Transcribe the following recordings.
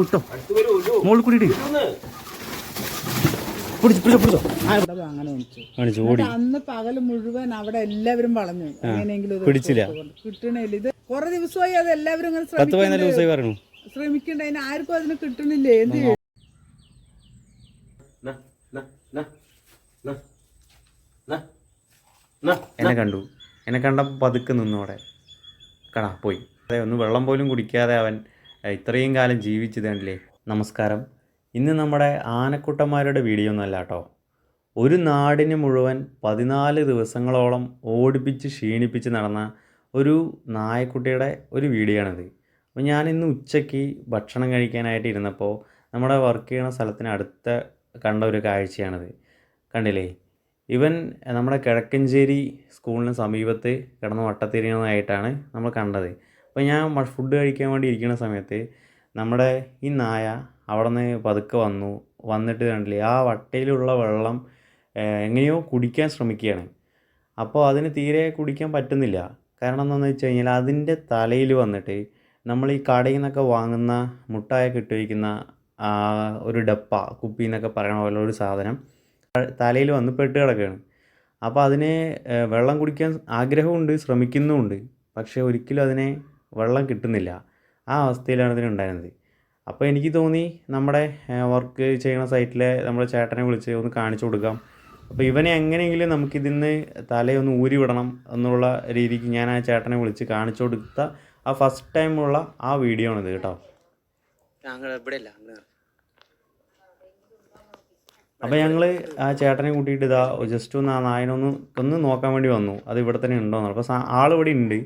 വിട്ടോ മോളിൽ കൂടി പിടിച്ചോ അന്ന് പകല് മുഴുവൻ അവിടെ എല്ലാവരും വളഞ്ഞു എങ്ങനെയെങ്കിലും പിടിച്ചില്ല കിട്ടണില്ല. ഇത് കുറെ ദിവസമായി അത് എല്ലാവരും അങ്ങനെ ശ്രമിക്കണ്ട, അതിന് ആർക്കും അതിന് കിട്ടണില്ലേ. എന്ത് ചെയ്യും? എന്നെ കണ്ടപ്പോൾ പതുക്കെ നിന്നു അവിടെ പോയി. അതെ, ഒന്ന് വെള്ളം പോലും കുടിക്കാതെ അവൻ ഇത്രയും കാലം ജീവിച്ചതല്ലേ. നമസ്കാരം. ഇന്ന് നമ്മുടെ ആനക്കുട്ടന്മാരുടെ വീഡിയോ ഒന്നുമല്ല കേട്ടോ. ഒരു നാടിന് മുഴുവൻ 14 ദിവസങ്ങളോളം ഓടിപ്പിച്ച് ക്ഷീണിപ്പിച്ച് നടന്ന ഒരു നായക്കുട്ടിയുടെ ഒരു വീഡിയോ ആണിത്. അപ്പോൾ ഞാനിന്ന് ഉച്ചയ്ക്ക് ഭക്ഷണം കഴിക്കാനായിട്ട് ഇരുന്നപ്പോൾ നമ്മുടെ വർക്ക് ചെയ്യുന്ന സ്ഥലത്തിന് അടുത്ത കണ്ട ഒരു കാഴ്ചയാണിത്. കണ്ടില്ലേ, ഇവൻ നമ്മുടെ കിഴക്കഞ്ചേരി സ്കൂളിന് സമീപത്ത് കിടന്ന് വട്ടത്തിരിയുന്നതായിട്ടാണ് നമ്മൾ കണ്ടത്. അപ്പോൾ ഞാൻ ഫുഡ് കഴിക്കാൻ വേണ്ടി ഇരിക്കുന്ന സമയത്ത് നമ്മുടെ ഈ നായ അവിടെ നിന്ന് പതുക്കെ വന്നിട്ട് കണ്ടില്ലേ, ആ വട്ടയിലുള്ള വെള്ളം എങ്ങനെയോ കുടിക്കാൻ ശ്രമിക്കുകയാണ്. അപ്പോൾ അതിന് തീരെ കുടിക്കാൻ പറ്റുന്നില്ല. കാരണം എന്താണെന്ന് വെച്ച് കഴിഞ്ഞാൽ അതിൻ്റെ തലയിൽ വന്നിട്ട് നമ്മൾ ഈ കടയിൽ നിന്നൊക്കെ വാങ്ങുന്ന മുട്ടായൊക്കെ ഇട്ട് വയ്ക്കുന്ന ഒരു ഡപ്പ കുപ്പി എന്നൊക്കെ പറയണ പോലെ ഒരു സാധനം തലയിൽ വന്ന് പെട്ട് കിടക്കുകയാണ്. അപ്പോൾ അതിനെ വെള്ളം കുടിക്കാൻ ആഗ്രഹമുണ്ട്, ശ്രമിക്കുന്നുമുണ്ട്, പക്ഷേ ഒരിക്കലും അതിനെ വെള്ളം കിട്ടുന്നില്ല. ആ അവസ്ഥയിലാണ് ഇതിനുണ്ടായിരുന്നത്. അപ്പോൾ എനിക്ക് തോന്നി നമ്മുടെ വർക്ക് ചെയ്യുന്ന സൈറ്റിലെ നമ്മുടെ ചേട്ടനെ വിളിച്ച് ഒന്ന് കാണിച്ചു കൊടുക്കാം. അപ്പോൾ ഇവനെ എങ്ങനെയെങ്കിലും നമുക്കിതിന്ന് തലയൊന്ന് ഊരി വിടണം എന്നുള്ള രീതിക്ക് ഞാൻ ആ ചേട്ടനെ വിളിച്ച് കാണിച്ചു കൊടുത്ത ആ ഫസ്റ്റ് ടൈമുള്ള ആ വീഡിയോ ആണിത് കേട്ടോ. അപ്പോൾ ഞങ്ങൾ ആ ചേട്ടനെ കൂട്ടിയിട്ട് ഇതാ ജസ്റ്റ് ഒന്ന് ആ നായനൊന്ന് നോക്കാൻ വേണ്ടി വന്നു, അത് ഇവിടെ തന്നെ ഉണ്ടോയെന്ന്. അപ്പോൾ ആളിവിടെ ഉണ്ട്.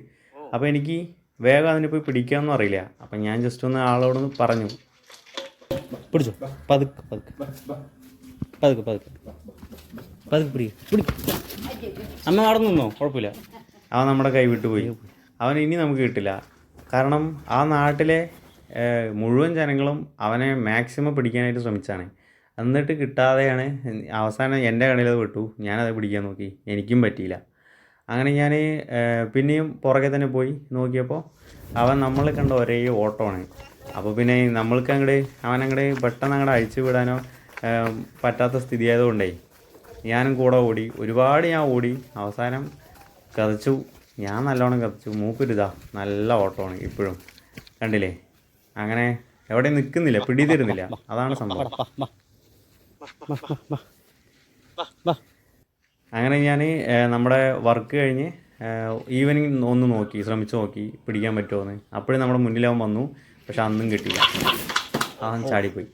അപ്പോൾ എനിക്ക് വേഗം അതിനെ പോയി പിടിക്കാമെന്നും അറിയില്ല. അപ്പം ഞാൻ ജസ്റ്റ് ഒന്ന് ആളോടൊന്ന് പറഞ്ഞു, പിടിച്ചോ, പതുക്കെ പതുക്കെ പതുക്കെ പതുക്കെ പതുക്കെ പിടി അമ്മ അവിടെ നിന്നോ, കുഴപ്പമില്ല. അവൻ നമ്മുടെ കൈ വിട്ടുപോയി. അവൻ ഇനി നമുക്ക് കിട്ടില്ല. കാരണം ആ നാട്ടിലെ മുഴുവൻ ജനങ്ങളും അവനെ മാക്സിമം പിടിക്കാനായിട്ട് ശ്രമിച്ചാണ്. എന്നിട്ട് കിട്ടാതെയാണ് അവസാനം എൻ്റെ കണ്ണിലത് വിട്ടു. ഞാനത് പിടിക്കാൻ നോക്കി, എനിക്കും പറ്റിയില്ല. അങ്ങനെ ഞാൻ പിന്നെയും പുറകെ തന്നെ പോയി നോക്കിയപ്പോൾ അവൻ നമ്മൾ കണ്ട ഒരേ ഓട്ടമാണ്. അപ്പോൾ പിന്നെ അവനങ്ങോട്ട് പെട്ടെന്ന് അങ്ങോട്ട് അഴിച്ചു വിടാനോ പറ്റാത്ത സ്ഥിതി ആയതുകൊണ്ടേ ഞാനും കൂടെ ഓടി. ഒരുപാട് ഞാൻ ഓടി. അവസാനം കതച്ചു. ഞാൻ നല്ലോണം കതച്ചു. മൂപ്പരിതാ നല്ല ഓട്ടമാണ് ഇപ്പോഴും. കണ്ടില്ലേ, അങ്ങനെ എവിടെ നിൽക്കുന്നില്ല, പിടി തരുന്നില്ല. അതാണ് സംഭവം. അങ്ങനെ ഞാൻ നമ്മുടെ വർക്ക് കഴിഞ്ഞ് ഈവനിങ് ഒന്ന് ശ്രമിച്ചു നോക്കി പിടിക്കാൻ പറ്റുമോയെന്ന്. അപ്പോഴും നമ്മുടെ മുന്നിലാവൻ വന്നു, പക്ഷെ അന്നും കിട്ടിയില്ല. അവൻ ചാടിപ്പോയി.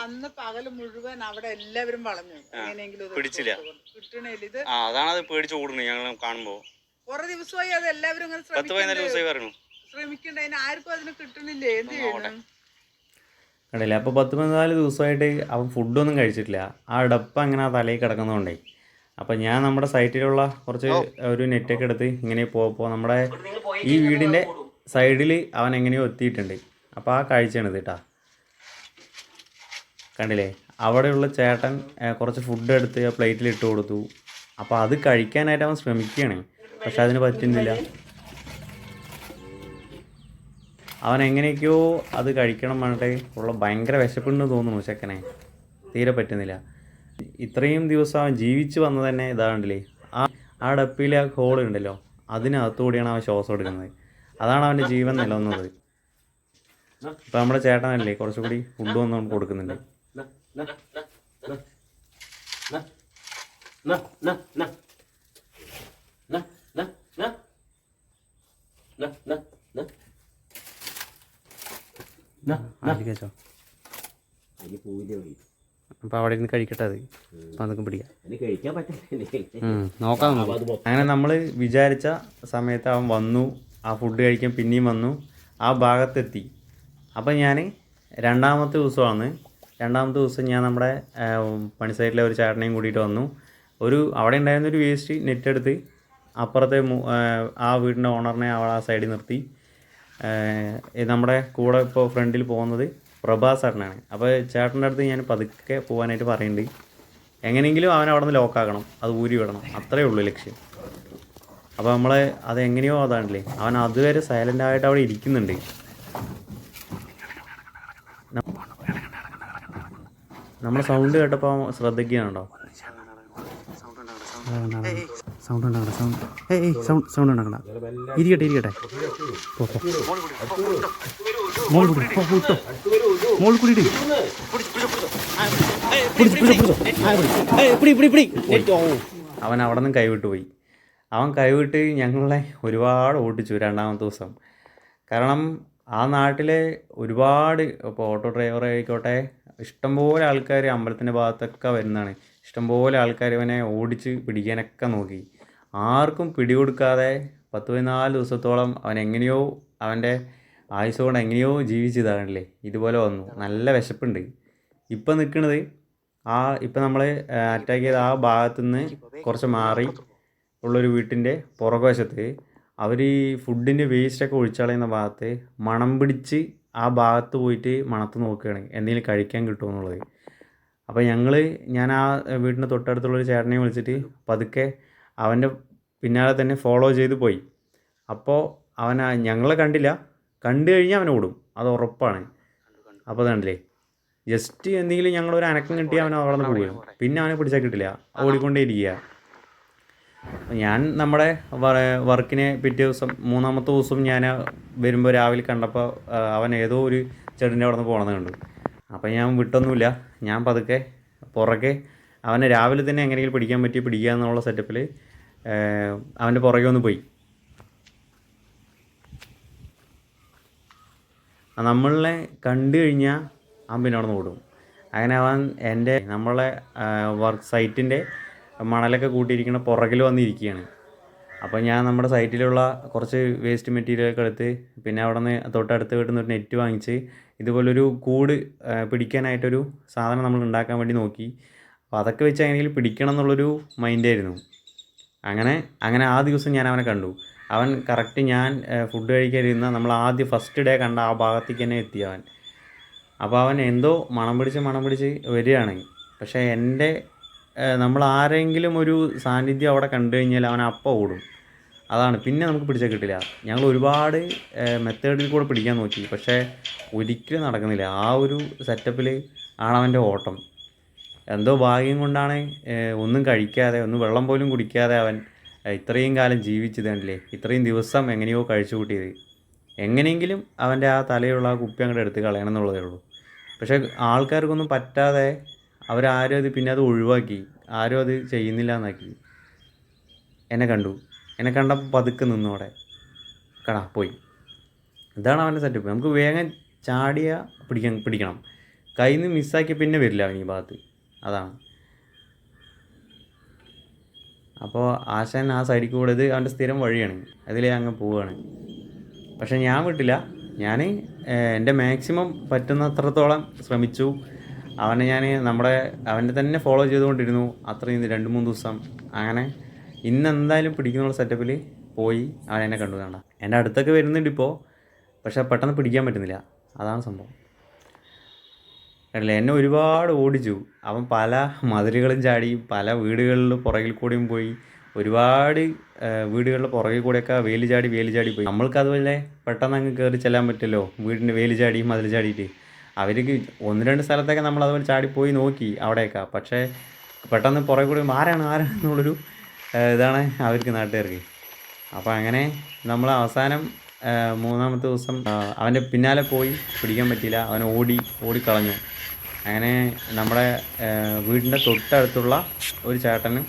അന്ന് പകല് മുഴുവൻ അവിടെ എല്ലാവരും വളഞ്ഞു എങ്ങനെയെങ്കിലും പിടിച്ചില്ല. അതാണത് പേടിച്ച് ഓടുന്നു ഞങ്ങൾ കാണുമ്പോ. കുറെ ദിവസമായി അത് എല്ലാവരും ശ്രമിക്കണ്ട, അതിന് ആർക്കും അതിന് കിട്ടണില്ലേ. എന്ത് ചെയ്യണം? കണ്ടില്ലേ, അപ്പോൾ 14 ദിവസമായിട്ട് അവൻ ഫുഡൊന്നും കഴിച്ചിട്ടില്ല. ആ ഡപ്പ അങ്ങനെ ആ തലയിൽ കിടക്കുന്നതുകൊണ്ടേ. അപ്പോൾ ഞാൻ നമ്മുടെ സൈറ്റിലുള്ള കുറച്ച് ഒരു നെറ്റൊക്കെ എടുത്ത് ഇങ്ങനെ പോയപ്പോൾ നമ്മുടെ ഈ വീടിൻ്റെ സൈഡിൽ അവൻ എങ്ങനെയോ എത്തിയിട്ടുണ്ട്. അപ്പോൾ ആ കാഴ്ചയാണിത് കേട്ടോ. കണ്ടില്ലേ, അവിടെയുള്ള ചേട്ടൻ കുറച്ച് ഫുഡ് എടുത്ത് ആ പ്ലേറ്റിൽ ഇട്ട് കൊടുത്തു. അപ്പോൾ അത് കഴിക്കാനായിട്ട് അവൻ ശ്രമിക്കുകയാണ്, പക്ഷെ അതിന് പറ്റുന്നില്ല. അവൻ എങ്ങനെയൊക്കെയോ അത് കഴിക്കണം പറഞ്ഞിട്ട് ഉള്ള ഭയങ്കര വിശപ്പുണ്ടെന്ന് തോന്നുന്നു ചെക്കനെ. തീരെ പറ്റുന്നില്ല. ഇത്രയും ദിവസം അവൻ ജീവിച്ച് വന്നത് തന്നെ ഇതാണ്ടില്ലേ, ആ ഡപ്പിയിലെ ആ ഹോൾ ഉണ്ടല്ലോ, അതിനകത്തുകൂടിയാണ് അവൻ ശ്വാസം എടുക്കുന്നത്. അതാണ് അവൻ്റെ ജീവൻ നിലനിന്നത്. ഇപ്പം നമ്മുടെ ചേട്ടനല്ലേ കുറച്ചുകൂടി ഫുഡ് ഒന്നും കൊടുക്കുന്നുണ്ട്. അപ്പം അവിടെ ഇരുന്ന് കഴിക്കട്ടെ അത്. അപ്പം അതൊക്കെ പിടിക്കാം, നോക്കാം. അങ്ങനെ നമ്മൾ വിചാരിച്ച സമയത്ത് അവൻ വന്നു. ആ ഫുഡ് കഴിക്കാൻ പിന്നെയും വന്നു, ആ ഭാഗത്തെത്തി. അപ്പം ഞാൻ രണ്ടാമത്തെ ദിവസം ഞാൻ നമ്മുടെ പണി സൈഡിലെ ഒരു ചേട്ടനെയും കൂട്ടിയിട്ട് വന്നു. അവിടെ ഉണ്ടായിരുന്നൊരു വേസ്റ്റ് നെറ്റ് എടുത്ത് അപ്പുറത്തെ ആ വീടിൻ്റെ ഓണറിനെ ആ സൈഡിൽ നിർത്തി. നമ്മുടെ കൂടെ ഇപ്പോൾ ഫ്രണ്ടിൽ പോകുന്നത് പ്രഭാസ് ചേട്ടനാണ്. അപ്പോൾ ചേട്ടൻ്റെ അടുത്ത് ഞാൻ പതുക്കെ പോകാനായിട്ട് പറയുന്നുണ്ട്. എങ്ങനെയെങ്കിലും അവൻ അവിടെ നിന്ന് ലോക്കാക്കണം, അത് ഊരി വിടണം, അത്രയേ ഉള്ളൂ ലക്ഷ്യം. അപ്പോൾ നമ്മൾ അതെങ്ങനെയോ അതാണല്ലേ, അവൻ അതുവരെ സൈലൻ്റായിട്ട് അവിടെ ഇരിക്കുന്നുണ്ട്. നമ്മുടെ സൗണ്ട് കേട്ടപ്പോൾ ശ്രദ്ധിക്കുകയാണോ? സൗണ്ട് ഉണ്ടാക്കണ്ട, സൗണ്ട് ഉണ്ടാക്കണ്ട, ഇരിക്കട്ടെ. മോൾ കൂടി അവൻ അവിടെ നിന്ന് കൈവിട്ട് പോയി. അവൻ കൈവിട്ട് ഞങ്ങളെ ഒരുപാട് ഓടിച്ചു രണ്ടാമത്തെ ദിവസം. കാരണം ആ നാട്ടിലെ ഒരുപാട്, ഇപ്പോൾ ഓട്ടോ ഡ്രൈവർ ആയിക്കോട്ടെ, ഇഷ്ടംപോലെ ആൾക്കാർ അമ്പലത്തിൻ്റെ ഭാഗത്തൊക്കെ വരുന്നതാണ്. ഇഷ്ടംപോലെ ആൾക്കാർ ഇവനെ ഓടിച്ച് പിടിക്കാനൊക്കെ നോക്കി. ആർക്കും പിടികൊടുക്കാതെ 10-14 ദിവസത്തോളം അവൻ എങ്ങനെയോ അവൻ്റെ ആയുസ് കൊണ്ട് എങ്ങനെയോ ജീവിച്ചതാണല്ലേ. ഇതുപോലെ വന്നു. നല്ല വിശപ്പുണ്ട്. ഇപ്പം നിൽക്കുന്നത് ഇപ്പം നമ്മൾ അറ്റാക്ക് ചെയ്ത ആ ഭാഗത്തുനിന്ന് കുറച്ച് മാറി ഉള്ളൊരു വീട്ടിൻ്റെ പുറകുവശത്ത് അവർ ഈ ഫുഡിൻ്റെ വേസ്റ്റൊക്കെ ഒഴിച്ചളയുന്ന ഭാഗത്ത് മണം പിടിച്ച് ആ ഭാഗത്ത് പോയിട്ട് മണത്ത് നോക്കുകയാണ് എന്തെങ്കിലും കഴിക്കാൻ കിട്ടുമോ എന്നുള്ളത്. അപ്പോൾ ഞാൻ ആ വീടിൻ്റെ തൊട്ടടുത്തുള്ളൊരു ചേട്ടനെ വിളിച്ചിട്ട് പതുക്കെ അവൻ്റെ പിന്നാലെ തന്നെ ഫോളോ ചെയ്ത് പോയി. അപ്പോൾ ഞങ്ങളെ കണ്ടില്ല, കണ്ടു കഴിഞ്ഞാൽ അവൻ ഓടും, അത് ഉറപ്പാണ്. അപ്പോൾ കണ്ടില്ലേ, ജസ്റ്റ് എന്തെങ്കിലും ഞങ്ങളൊരു അനക്കം കിട്ടിയാൽ അവൻ അവിടെ നിന്ന് പോകും. പിന്നെ അവനെ പിടിച്ചാൽ കിട്ടില്ല, ഓടിക്കൊണ്ടേ ഇരിക്കുക. ഞാൻ നമ്മുടെ വർക്കിനെ പിറ്റേ ദിവസം 3-ാമത്തെ ദിവസം ഞാൻ വരുമ്പോൾ രാവിലെ കണ്ടപ്പോൾ അവൻ ഏതോ ഒരു ചെടിൻ്റെ അവിടെ നിന്ന് പോകണമെന്ന് കണ്ടു. അപ്പോൾ ഞാൻ വിട്ടൊന്നുമില്ല, ഞാൻ പതുക്കെ പുറകെ അവനെ രാവിലെ തന്നെ എങ്ങനെയെങ്കിലും പിടിക്കാൻ പിടിക്കുക എന്നുള്ള സെറ്റപ്പിൽ അവൻ്റെ പുറകെ ഒന്ന് പോയി. നമ്മളെ കണ്ടു കഴിഞ്ഞാൽ അവൻ പിന്നെ അവിടെ നിന്ന് ഓടും. അങ്ങനെ അവൻ നമ്മളെ വർക്ക് സൈറ്റിൻ്റെ മണലൊക്കെ കൂട്ടിയിരിക്കുന്ന പുറകിൽ വന്നിരിക്കുകയാണ്. അപ്പോൾ ഞാൻ നമ്മുടെ സൈറ്റിലുള്ള കുറച്ച് വേസ്റ്റ് മെറ്റീരിയലൊക്കെ എടുത്ത്, പിന്നെ അവിടെ നിന്ന് തൊട്ടടുത്ത് വീട്ടിൽ നിന്ന് ഒരു നെറ്റ് വാങ്ങിച്ച് ഇതുപോലൊരു കൂട് പിടിക്കാനായിട്ടൊരു സാധനം നമ്മൾ ഉണ്ടാക്കാൻ വേണ്ടി നോക്കി. അപ്പോൾ അതൊക്കെ വെച്ച് എങ്ങനെയെങ്കിലും പിടിക്കണം എന്നുള്ളൊരു മൈൻഡായിരുന്നു. അങ്ങനെ ആ ദിവസം ഞാൻ അവനെ കണ്ടു. അവൻ കറക്റ്റ് ഞാൻ ഫുഡ് കഴിക്കാതിരുന്ന നമ്മൾ ആദ്യം ഫസ്റ്റ് ഡേ കണ്ട ആ ഭാഗത്തേക്ക് തന്നെ എത്തി അവൻ. അപ്പോൾ അവൻ എന്തോ മണം പിടിച്ച് വരികയാണ്. പക്ഷേ നമ്മൾ ആരെങ്കിലും ഒരു സാന്നിധ്യം അവിടെ കണ്ടു കഴിഞ്ഞാൽ അവൻ അപ്പം ഓടും. അതാണ്, പിന്നെ നമുക്ക് പിടിച്ചാൽ കിട്ടില്ല. ഞങ്ങൾ ഒരുപാട് മെത്തേഡിൽ കൂടെ പിടിക്കാൻ നോക്കി, പക്ഷേ ഒരിക്കലും നടക്കുന്നില്ല. ആ ഒരു സെറ്റപ്പിൽ ആണ് അവൻ്റെ ഓട്ടം. എന്തോ ഭാഗ്യം കൊണ്ടാണ് ഒന്നും കഴിക്കാതെ, ഒന്നും വെള്ളം പോലും കുടിക്കാതെ അവൻ ഇത്രയും കാലം ജീവിച്ചത് കണ്ടില്ലേ. ഇത്രയും ദിവസം എങ്ങനെയോ കഴിച്ചു കൂട്ടിയത്. എങ്ങനെയെങ്കിലും അവൻ്റെ ആ തലയുള്ള ആ കുപ്പി അങ്ങോട്ട് എടുത്ത് കളയണം എന്നുള്ളതേ ഉള്ളൂ. പക്ഷേ ആൾക്കാർക്കൊന്നും പറ്റാതെ അവരാരും അത് പിന്നെ അത് ഒഴിവാക്കി, ആരും അത് ചെയ്യുന്നില്ല എന്നാക്കി. എന്നെ കണ്ടപ്പോൾ പതുക്കെ നിന്നോടെ പോയി. ഇതാണ് അവൻ്റെ സെറ്റപ്പ്. നമുക്ക് വേഗം പിടിക്കണം. കയ്യിൽ നിന്ന് മിസ്സാക്കി പിന്നെ വരില്ല അവൻ ഈ ഭാഗത്ത്. അതാണ്. അപ്പോൾ ആശാൻ ആ സൈഡിൽ കൂടെ, ഇത് അവൻ്റെ സ്ഥിരം വഴിയാണ്, അതിലേ അങ്ങ് പോവുകയാണ്. പക്ഷേ ഞാൻ വിട്ടില്ല. ഞാൻ എൻ്റെ മാക്സിമം പറ്റുന്നത്രത്തോളം ശ്രമിച്ചു. ഞാൻ അവൻ്റെ തന്നെ ഫോളോ ചെയ്തുകൊണ്ടിരുന്നു അത്രയും 2-3 ദിവസം. അങ്ങനെ ഇന്നെന്തായാലും പിടിക്കുന്നുള്ള സെറ്റപ്പിൽ പോയി അവൻ എന്നെ കണ്ടു. വേണ്ട, എൻ്റെ അടുത്തൊക്കെ വരുന്നുണ്ട് ഇപ്പോൾ, പക്ഷേ പെട്ടെന്ന് പിടിക്കാൻ പറ്റുന്നില്ല. അതാണ് സംഭവം. അല്ലേ, എന്നെ ഒരുപാട് ഓടിച്ചു. അവൻ പല മതിലുകളും ചാടി, പല വീടുകളിൽ പുറകിൽ കൂടെയും പോയി, ഒരുപാട് വീടുകളുടെ പുറകിൽ കൂടെയൊക്കെ വേലി ചാടി പോയി. നമ്മൾക്ക് അതുപോലെ പെട്ടെന്ന് അങ്ങ് കയറി ചെല്ലാൻ പറ്റുമല്ലോ, വീടിൻ്റെ വേലി ചാടി മതിൽ ചാടിയിട്ട്. അവർക്ക് 1-2 സ്ഥലത്തൊക്കെ നമ്മൾ അതുപോലെ ചാടിപ്പോയി നോക്കി അവിടെയൊക്കെ. പക്ഷേ പെട്ടെന്ന് പുറകെ കൂടി ആരാണ് എന്നുള്ളൊരു ഇതാണ് അവർക്ക്, നാട്ടുകാർക്ക്. അപ്പോൾ അങ്ങനെ നമ്മൾ അവസാനം 3-ാമത്തെ ദിവസം അവൻ്റെ പിന്നാലെ പോയി, പിടിക്കാൻ പറ്റിയില്ല. അവൻ ഓടിക്കളഞ്ഞു. അങ്ങനെ നമ്മുടെ വീടിൻ്റെ തൊട്ടടുത്തുള്ള ഒരു ചേട്ടനും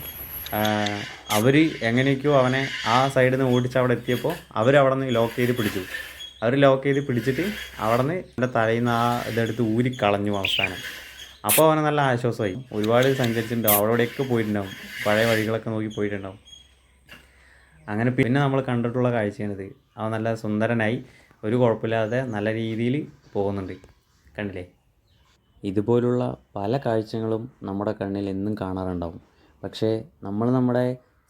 അവർ എങ്ങനെയൊക്കെയോ അവനെ ആ സൈഡിൽ നിന്ന് ഓടിച്ച് അവിടെ എത്തിയപ്പോൾ അവരവിടെ നിന്ന് ലോക്ക് ചെയ്ത് പിടിച്ചു. പിടിച്ചിട്ട് അവിടെ നിന്ന് എൻ്റെ തലയിൽ നിന്ന് ആ ഇതെടുത്ത് ഊരിക്കളഞ്ഞു അവസാനം. അപ്പോൾ അവനെ നല്ല ആശ്വാസമായി. ഒരുപാട് സഞ്ചരിച്ചിട്ടുണ്ടാവും, അവിടെയൊക്കെ പോയിട്ടുണ്ടാവും, പഴയ വഴികളൊക്കെ നോക്കി പോയിട്ടുണ്ടാവും. അങ്ങനെ പിന്നെ നമ്മൾ കണ്ടിട്ടുള്ള കാഴ്ചയാണിത്. അവൻ നല്ല സുന്ദരനായി, ഒരു കുഴപ്പമില്ലാതെ നല്ല രീതിയിൽ പോകുന്നുണ്ട്. കണ്ടില്ലേ? ഇതുപോലുള്ള പല കാഴ്ചകളും നമ്മുടെ കണ്ണിൽ എന്നും കാണാറുണ്ടാവും. പക്ഷേ നമ്മുടെ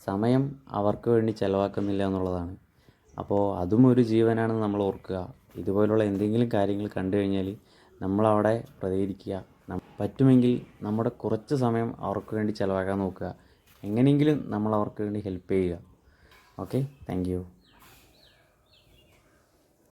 സമയം അവർക്ക് വേണ്ടി ചിലവാക്കുന്നില്ല എന്നുള്ളതാണ്. അപ്പോൾ അതും ഒരു ജീവനാണെന്ന് നമ്മൾ ഓർക്കുക. ഇതുപോലുള്ള എന്തെങ്കിലും കാര്യങ്ങൾ കണ്ടു കഴിഞ്ഞാൽ നമ്മളവിടെ പ്രതികരിക്കുക. പറ്റുമെങ്കിൽ നമ്മുടെ കുറച്ച് സമയം അവർക്ക് വേണ്ടി ചിലവാക്കാൻ നോക്കുക. എങ്ങനെയെങ്കിലും നമ്മൾ അവർക്ക് വേണ്ടി ഹെൽപ്പ് ചെയ്യുക. Okay, thank you.